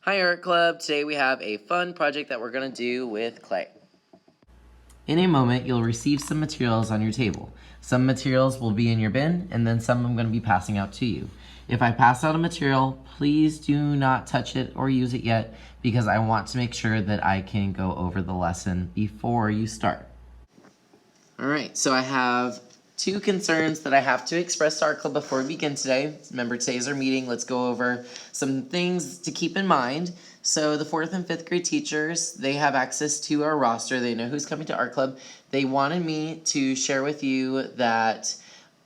Hi Art Club, today we have a fun project that we're going to do with clay. In a moment, you'll receive some materials on your table. Some materials will be in your bin, and then some I'm going to be passing out to you. If I pass out a material, please do not touch it or use it yet, because I want to make sure that I can go over the lesson before you start. Alright, so I have two concerns that I have to express to Art Club before we begin today. Remember, today's our meeting. Let's go over some things to keep in mind. So the 4th and 5th grade teachers, they have access to our roster. They know who's coming to Art Club. They wanted me to share with you that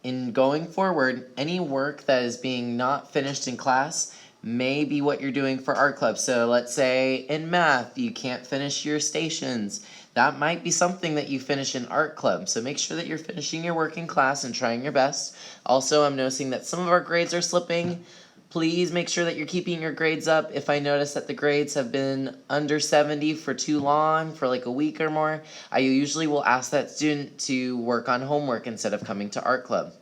in going forward, any work that is being not finished in class may be what you're doing for Art Club. So let's say in math, you can't finish your stations. That might be something that you finish in Art Club. So make sure that you're finishing your work in class and trying your best. Also, I'm noticing that some of our grades are slipping. Please make sure that you're keeping your grades up. If I notice that the grades have been under 70 for too long, for like a week or more, I usually will ask that student to work on homework instead of coming to Art Club.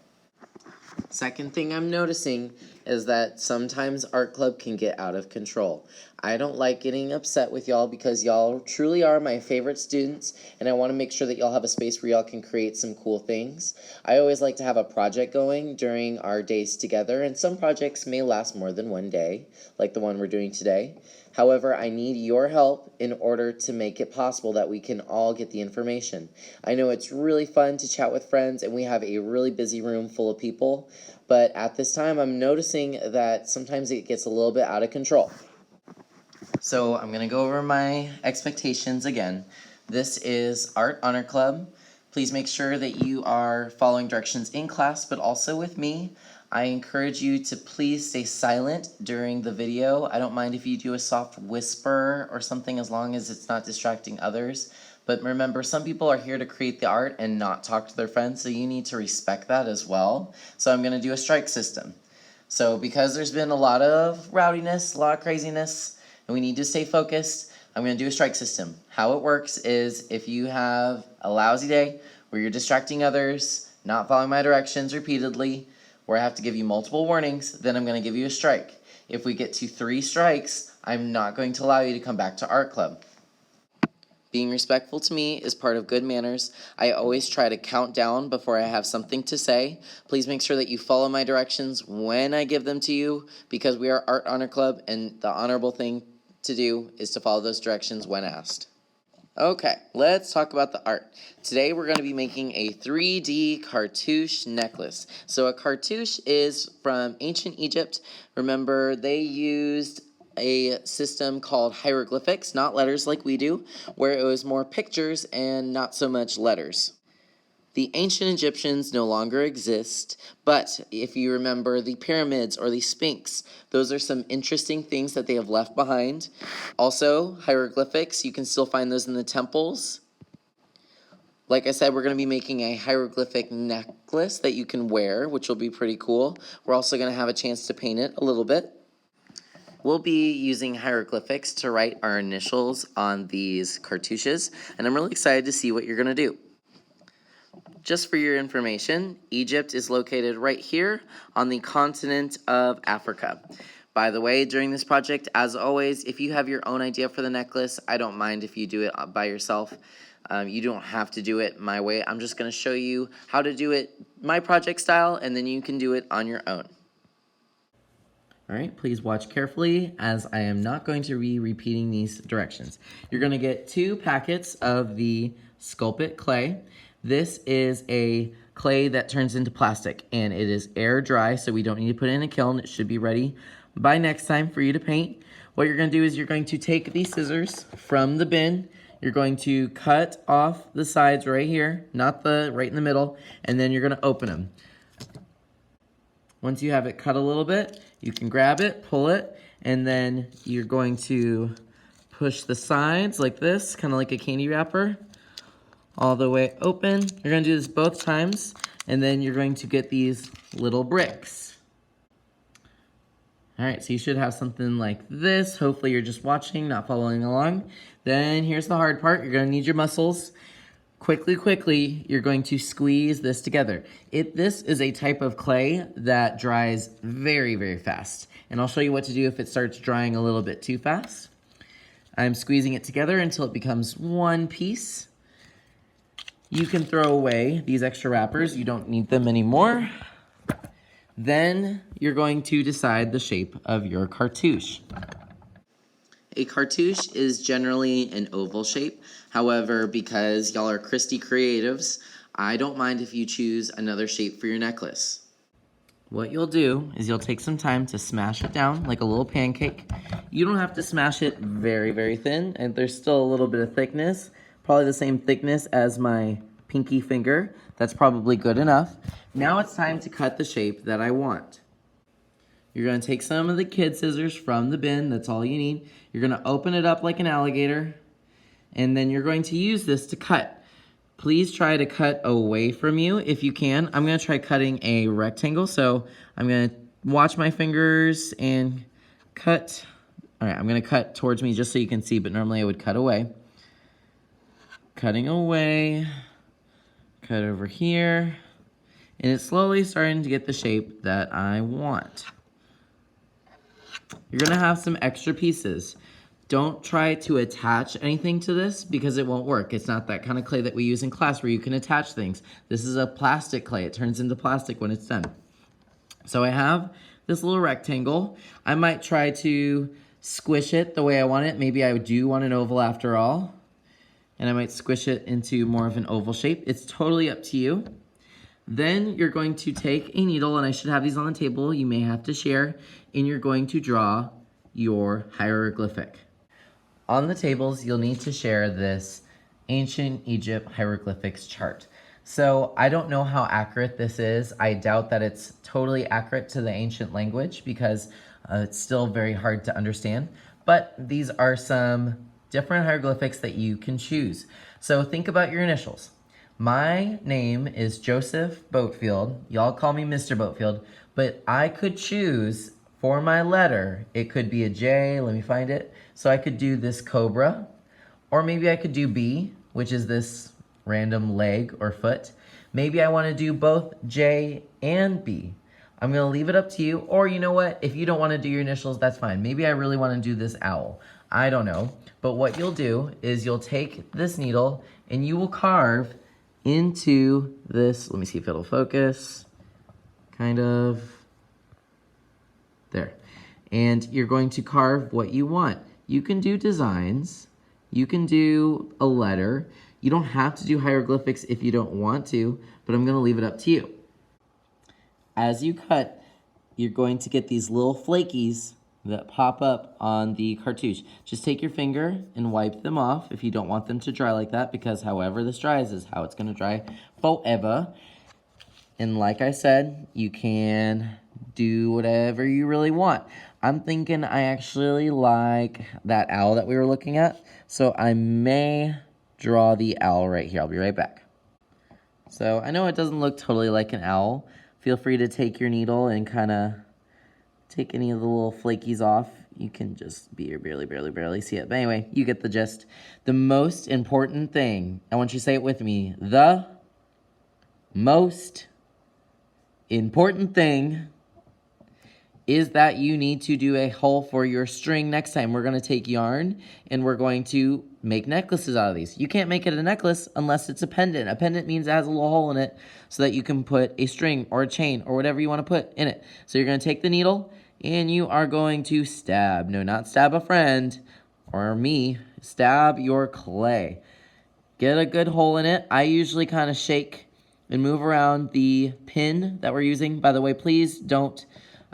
Second thing I'm noticing is that sometimes Art Club can get out of control. I don't like getting upset with y'all because y'all truly are my favorite students, and I want to make sure that y'all have a space where y'all can create some cool things. I always like to have a project going during our days together, and some projects may last more than one day, like the one we're doing today. However, I need your help in order to make it possible that we can all get the information. I know it's really fun to chat with friends, and we have a really busy room full of people, but at this time I'm noticing that sometimes it gets a little bit out of control. So I'm going to go over my expectations again. This is Art Honor Club. Please make sure that you are following directions in class, but also with me. I encourage you to please stay silent during the video. I don't mind if you do a soft whisper or something as long as it's not distracting others. But remember, some people are here to create the art and not talk to their friends, so you need to respect that as well. So I'm going to do a strike system. So because there's been a lot of rowdiness, a lot of craziness, and we need to stay focused, I'm going to do a strike system. How it works is if you have a lousy day where you're distracting others, not following my directions repeatedly, where I have to give you multiple warnings, then I'm going to give you a strike. If we get to 3 strikes, I'm not going to allow you to come back to Art Club. Being respectful to me is part of good manners. I always try to count down before I have something to say. Please make sure that you follow my directions when I give them to you, because we are Art Honor Club, and the honorable thing to do is to follow those directions when asked. Okay, let's talk about the art. Today we're going to be making a 3D cartouche necklace. So a cartouche is from ancient Egypt. Remember, they used a system called hieroglyphics, not letters like we do, where it was more pictures and not so much letters. The ancient Egyptians no longer exist, but if you remember the pyramids or the Sphinx, those are some interesting things that they have left behind. Also, hieroglyphics, you can still find those in the temples. Like I said, we're going to be making a hieroglyphic necklace that you can wear, which will be pretty cool. We're also going to have a chance to paint it a little bit. We'll be using hieroglyphics to write our initials on these cartouches, and I'm really excited to see what you're going to do. Just for your information, Egypt is located right here on the continent of Africa. By the way, during this project, as always, if you have your own idea for the necklace, I don't mind if you do it by yourself. You don't have to do it my way. I'm just going to show you how to do it my project style, and then you can do it on your own. All right, please watch carefully as I am not going to be repeating these directions. You're going to get 2 packets of the Sculpt-It clay. This is a clay that turns into plastic, and it is air dry, so we don't need to put it in a kiln. It should be ready by next time for you to paint. What you're going to do is you're going to take these scissors from the bin. You're going to cut off the sides right here, not the right in the middle, and then you're going to open them. Once you have it cut a little bit, you can grab it, pull it, and then you're going to push the sides like this, kind of like a candy wrapper, all the way open. You're going to do this both times, and then you're going to get these little bricks. All right, so you should have something like this. Hopefully you're just watching, not following along. Then here's the hard part. You're going to need your muscles. Quickly, you're going to squeeze this together. This is a type of clay that dries very fast. And I'll show you what to do if it starts drying a little bit too fast. I'm squeezing it together until it becomes one piece. You can throw away these extra wrappers. You don't need them anymore. Then you're going to decide the shape of your cartouche. A cartouche is generally an oval shape. However, because y'all are Christy creatives, I don't mind if you choose another shape for your necklace. What you'll do is you'll take some time to smash it down like a little pancake. You don't have to smash it very thin, and there's still a little bit of thickness, probably the same thickness as my pinky finger. That's probably good enough. Now it's time to cut the shape that I want. You're going to take some of the kid scissors from the bin. That's all you need. You're going to open it up like an alligator, and then you're going to use this to cut. Please try to cut away from you if you can. I'm going to try cutting a rectangle, so I'm going to watch my fingers and cut. All right, I'm going to cut towards me just so you can see, but normally I would cut away. Cutting away, cut over here, and it's slowly starting to get the shape that I want. You're gonna have some extra pieces. Don't try to attach anything to this because it won't work. It's not that kind of clay that we use in class where you can attach things. This is a plastic clay. It turns into plastic when it's done. So I have this little rectangle. I might try to squish it the way I want it. Maybe I do want an oval after all. And I might squish it into more of an oval shape. It's totally up to you. Then you're going to take a needle, and I should have these on the table. You may have to share, and you're going to draw your hieroglyphic. On the tables, you'll need to share this ancient Egypt hieroglyphics chart. So I don't know how accurate this is. I doubt that it's totally accurate to the ancient language because it's still very hard to understand. But these are some different hieroglyphics that you can choose. So think about your initials. My name is Joseph Boatfield. Y'all call me Mr. Boatfield, but I could choose for my letter. It could be a J, let me find it. So I could do this cobra, or maybe I could do B, which is this random leg or foot. Maybe I want to do both J and B. I'm going to leave it up to you, or you know what? If you don't want to do your initials, that's fine. Maybe I really want to do this owl. I don't know. But what you'll do is you'll take this needle and you will carve into this, let me see if it'll focus, kind of, there. And you're going to carve what you want. You can do designs, you can do a letter, you don't have to do hieroglyphics if you don't want to, but I'm gonna leave it up to you. As you cut, you're going to get these little flakies that pop up on the cartouche. Just take your finger and wipe them off if you don't want them to dry like that, because however this dries is how it's gonna dry forever. And like I said, you can do whatever you really want. I'm thinking I actually like that owl that we were looking at, so I may draw the owl right here. I'll be right back. So I know it doesn't look totally like an owl. Feel free to take your needle and kind of take any of the little flakies off. You can just barely see it. But anyway, you get the gist. The most important thing, I want you to say it with me. The most important thing is that you need to do a hole for your string next time. We're going to take yarn and we're going to make necklaces out of these. You can't make it a necklace unless it's a pendant. A pendant means it has a little hole in it so that you can put a string or a chain or whatever you want to put in it. So you're going to take the needle and you are going to stab. No, not stab a friend or me. Stab your clay. Get a good hole in it. I usually kind of shake and move around the pin that we're using. By the way, please don't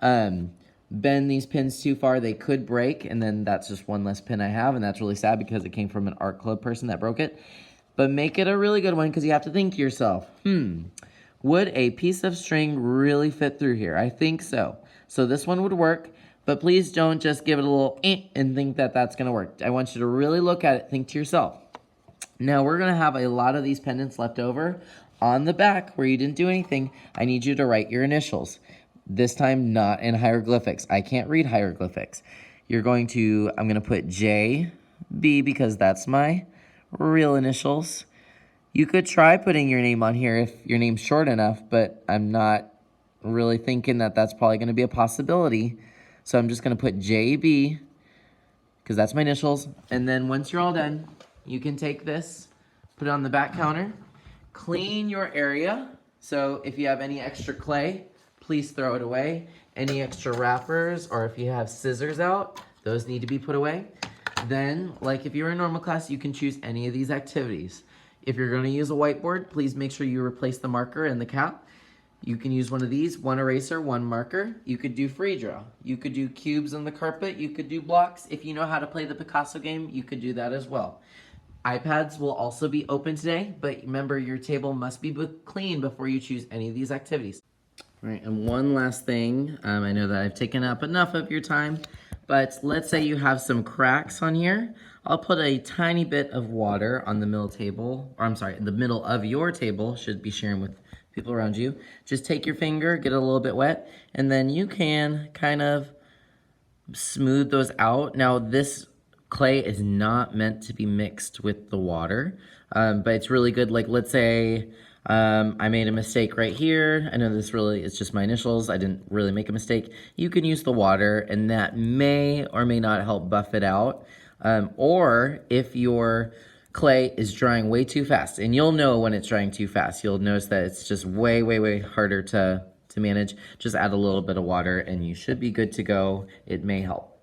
bend these pins too far. They could break, and then that's just one less pin I have, and that's really sad because it came from an art club person that broke it. But make it a really good one because you have to think to yourself, would a piece of string really fit through here? I think so. So this one would work, but please don't just give it a little and think that that's going to work. I want you to really look at it, think to yourself. Now we're going to have a lot of these pendants left over. On the back where you didn't do anything, I need you to write your initials. This time not in hieroglyphics. I can't read hieroglyphics. I'm going to put J, B because that's my real initials. You could try putting your name on here if your name's short enough, but I'm not really thinking that that's probably going to be a possibility. So I'm just going to put JB, because that's my initials. And then once you're all done, you can take this, put it on the back counter, clean your area. So if you have any extra clay, please throw it away. Any extra wrappers, or if you have scissors out, those need to be put away. Then, like if you're in normal class, you can choose any of these activities. If you're going to use a whiteboard, please make sure you replace the marker and the cap. You can use one of these, one eraser, one marker. You could do free draw. You could do cubes on the carpet. You could do blocks. If you know how to play the Picasso game, you could do that as well. iPads will also be open today, but remember your table must be clean before you choose any of these activities. All right, and one last thing. I know that I've taken up enough of your time, but let's say you have some cracks on here. I'll put a tiny bit of water on the middle table, or I'm sorry, the middle of your table, should be sharing with people around you. Just take your finger, get it a little bit wet, and then you can kind of smooth those out. Now this clay is not meant to be mixed with the water, but it's really good. Like let's say I made a mistake right here. I know this really is just my initials. I didn't really make a mistake. You can use the water and that may or may not help buff it out. Or if your clay is drying way too fast, and you'll know when it's drying too fast, you'll notice that it's just way, way, way harder to manage. Just add a little bit of water and you should be good to go. It may help.